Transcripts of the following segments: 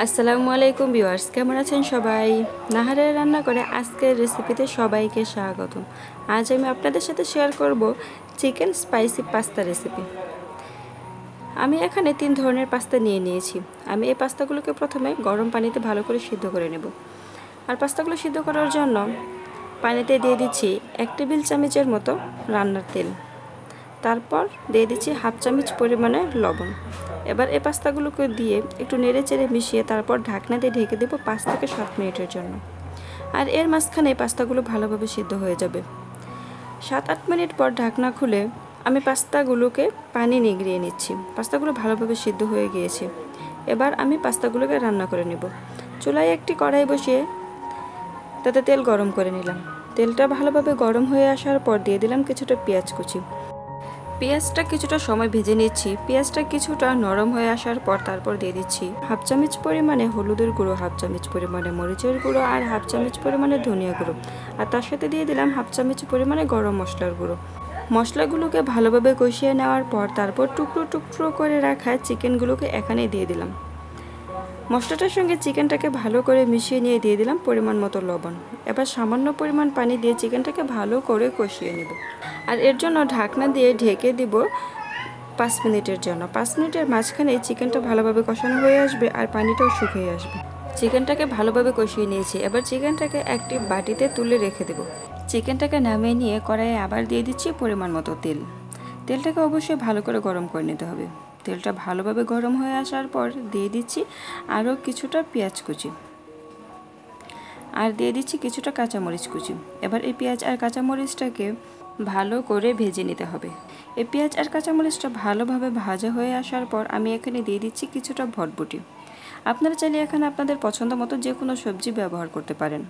আসসালামু আলাইকুম ভিউয়ার্স, কেমন আছেন সবাই? নাহারের রান্না করে আজকের রেসিপিতে সবাইকে স্বাগতম। আজ আমি আপনাদের সাথে শেয়ার করব চিকেন স্পাইসি পাস্তা রেসিপি। আমি এখানে 3 ধরনের পাস্তা নিয়ে নিয়েছি। আমি এই পাস্তাগুলোকে প্রথমে গরম পানিতে ভালো করে সিদ্ধ করে নেব। আর পাস্তাগুলো সিদ্ধ করার জন্য পানিতে দিয়ে দিচ্ছি 1 টেবিল চামচের মতো রান্নার তেল। তারপর দিয়ে দিচ্ছি হাফ চামচ পরিমাণে লবণ। এবার এই পাস্তাগুলোকে দিয়ে একটু নেড়ে চেড়ে মিশিয়ে তারপর ঢাকনা দিয়ে ঢেকে দেবো 5 থেকে 7 মিনিটের জন্য। আর এর মাঝখানে পাস্তাগুলো ভালোভাবে সিদ্ধ হয়ে যাবে। 7-8 মিনিট পর ঢাকনা খুলে আমি পাস্তাগুলোকে পানি নিগড়িয়ে নিচ্ছি। পাস্তাগুলো ভালোভাবে সিদ্ধ হয়ে গিয়েছে। এবার আমি পাস্তাগুলোকে রান্না করে নেব। চুলায় একটি কড়াই বসিয়ে তাতে তেল গরম করে নিলাম। তেলটা ভালোভাবে গরম হয়ে আসার পর দিয়ে দিলাম কিছুটা পেঁয়াজ কুচি। পেঁয়াজটা কিছুটা সময় ভেজে নিচ্ছি। পেঁয়াজটা কিছুটা নরম হয়ে আসার পর তারপর দিয়ে দিচ্ছি হাফ চামচ পরিমাণে হলুদের গুঁড়ো, হাফ চামচ পরিমাণে মরিচের গুঁড়ো আর হাফ চামচ পরিমাণে ধনিয়া গুঁড়ো। আর তার সাথে দিয়ে দিলাম হাফ চামচ পরিমাণে গরম মশলার গুঁড়ো। মশলাগুলোকে ভালোভাবে কষিয়ে নেওয়ার পর তারপর টুকরো টুকরো করে রাখা চিকেনগুলোকে এখানে দিয়ে দিলাম। মশলাটার সঙ্গে চিকেনটাকে ভালো করে মিশিয়ে নিয়ে দিয়ে দিলাম পরিমাণ মতো লবণ। এবার সামান্য পরিমাণ পানি দিয়ে চিকেনটাকে ভালো করে কষিয়ে নেব। আর এর জন্য ঢাকনা দিয়ে ঢেকে দিব 5 মিনিটের জন্য। 5 মিনিটের মাঝখানে চিকেনটা ভালোভাবে কষানো হয়ে আসবে আর পানিটাও শুকিয়ে আসবে। চিকেনটাকে ভালোভাবে কষিয়ে নিয়েছি। এবার চিকেনটাকে একটি বাটিতে তুলে রেখে দেব। চিকেনটাকে নামিয়ে নিয়ে কড়াইয়ে আবার দিয়ে দিচ্ছি পরিমাণ মতো তেল। তেলটাকে অবশ্যই ভালো করে গরম করে নিতে হবে। তেলটা ভালোভাবে গরম হয়ে আসার পর দিয়ে দিচ্ছি আরও কিছুটা পেঁয়াজ কুচি আর দিয়ে দিচ্ছি কিছুটা কাঁচামরিচ কুচি। এবার এই পেঁয়াজ আর কাঁচামরিচটাকে ভালো করে ভেজে নিতে হবে। এই পেঁয়াজ আর কাঁচামরিচটা ভালোভাবে ভাজা হয়ে আসার পর আমি এখানে দিয়ে দিচ্ছি কিছুটা ভটভটি। আপনারা চাইলে এখানে আপনাদের পছন্দ মতো যে কোনো সবজি ব্যবহার করতে পারেন।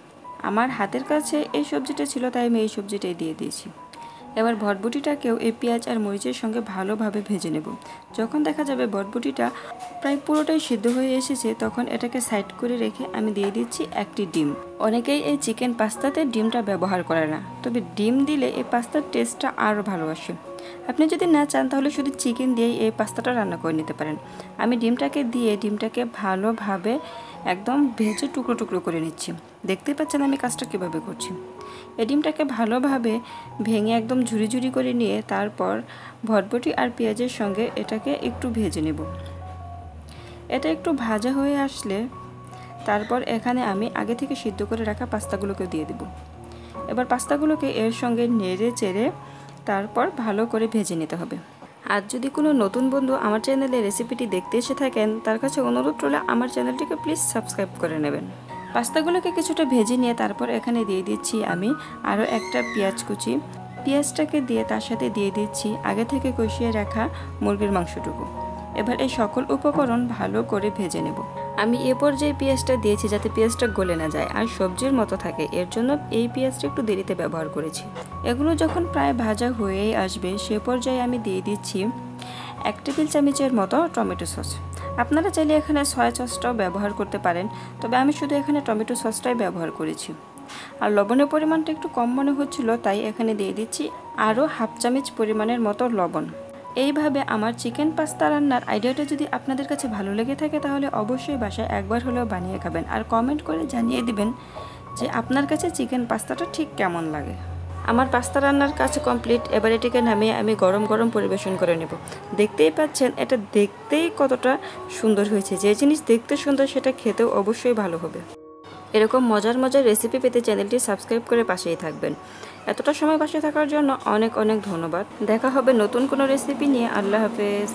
আমার হাতের কাছে এই সবজিটা ছিল তাই আমি এই সবজিটাই দিয়ে দিয়েছি। এবার ভটভটিটাকেও এই পেঁয়াজ আর মরিচের সঙ্গে ভালোভাবে ভেজে নেব। যখন দেখা যাবে ভটভটিটা প্রায় পুরোটাই সিদ্ধ হয়ে এসেছে তখন এটাকে সাইড করে রেখে আমি দিয়ে দিচ্ছি একটি ডিম। অনেকেই এই চিকেন পাস্তাতে ডিমটা ব্যবহার করে না, তবে ডিম দিলে এই পাস্তার টেস্টটা আরও ভালো আসে। আপনি যদি না চান তাহলে শুধু চিকেন দিয়েই এই পাস্তাটা রান্না করে নিতে পারেন। আমি ডিমটাকে দিয়ে ডিমটাকে ভালোভাবে একদম ভেজে টুকরো টুকরো করে নিচ্ছি। দেখতেই পাচ্ছেন আমি কাজটা কীভাবে করছি। এই ডিমটাকে ভালোভাবে ভেঙে একদম ঝুরি ঝুরি করে নিয়ে তারপর ভটভটি আর পেঁয়াজের সঙ্গে এটাকে একটু ভেজে নেব। এটা একটু ভাজা হয়ে আসলে তারপর এখানে আমি আগে থেকে সিদ্ধ করে রাখা পাস্তাগুলোকে দিয়ে দেব। এবার পাস্তাগুলোকে এর সঙ্গে নেড়ে চেড়ে তারপর ভালো করে ভেজে নিতে হবে। আর যদি কোনো নতুন বন্ধু আমার চ্যানেলে রেসিপিটি দেখতে এসে থাকেন তার কাছে অনুরোধ রইল আমার চ্যানেলটিকে প্লিজ সাবস্ক্রাইব করে নেবেন। পাস্তাগুলোকে কিছুটা ভেজে নিয়ে তারপর এখানে দিয়ে দিচ্ছি আমি আরও একটা পেঁয়াজ কুচি। পেঁয়াজটাকে দিয়ে তার সাথে দিয়ে দিচ্ছি আগে থেকে কষিয়ে রাখা মুরগির মাংসটুকু। এবার এই সকল উপকরণ ভালো করে ভেজে নেব। আমি এ পর্যায়ে পেঁয়াজটা দিয়েছি যাতে পেঁয়াজটা গলে না যায় আর সবজির মতো থাকে, এর জন্য এই পেঁয়াজটা একটু দেরিতে ব্যবহার করেছি। এগুলো যখন প্রায় ভাজা হয়েই আসবে সে পর্যায়ে আমি দিয়ে দিচ্ছি 1 টেবিল চামচের মতো টমেটো সস। আপনারা চাইলে এখানে সয়া সসটাও ব্যবহার করতে পারেন, তবে আমি শুধু এখানে টমেটো সসটাই ব্যবহার করেছি। আর লবণের পরিমাণটা একটু কম মনে হচ্ছিল তাই এখানে দিয়ে দিচ্ছি আরও হাফ চামচ পরিমাণের মতো লবণ। এইভাবে আমার চিকেন পাস্তা রান্নার আইডিয়াটা যদি আপনাদের কাছে ভালো লেগে থাকে তাহলে অবশ্যই বাসায় একবার হলেও বানিয়ে খাবেন আর কমেন্ট করে জানিয়ে দিবেন যে আপনার কাছে চিকেন পাস্তাটা ঠিক কেমন লাগে। আমার পাস্তা রান্নার কাজ কমপ্লিট। এবার এটিকে নামিয়ে আমি গরম গরম পরিবেশন করে নেব। দেখতেই পাচ্ছেন এটা দেখতেই কতটা সুন্দর হয়েছে। যে জিনিস দেখতে সুন্দর সেটা খেতেও অবশ্যই ভালো হবে। এরকম মজার মজার রেসিপি পেতে চ্যানেলটি সাবস্ক্রাইব করে পাশেই থাকবেন। এতটা সময় পাশে থাকার জন্য অনেক অনেক ধন্যবাদ। দেখা হবে নতুন কোনো রেসিপি নিয়ে। আল্লাহ হাফেজ।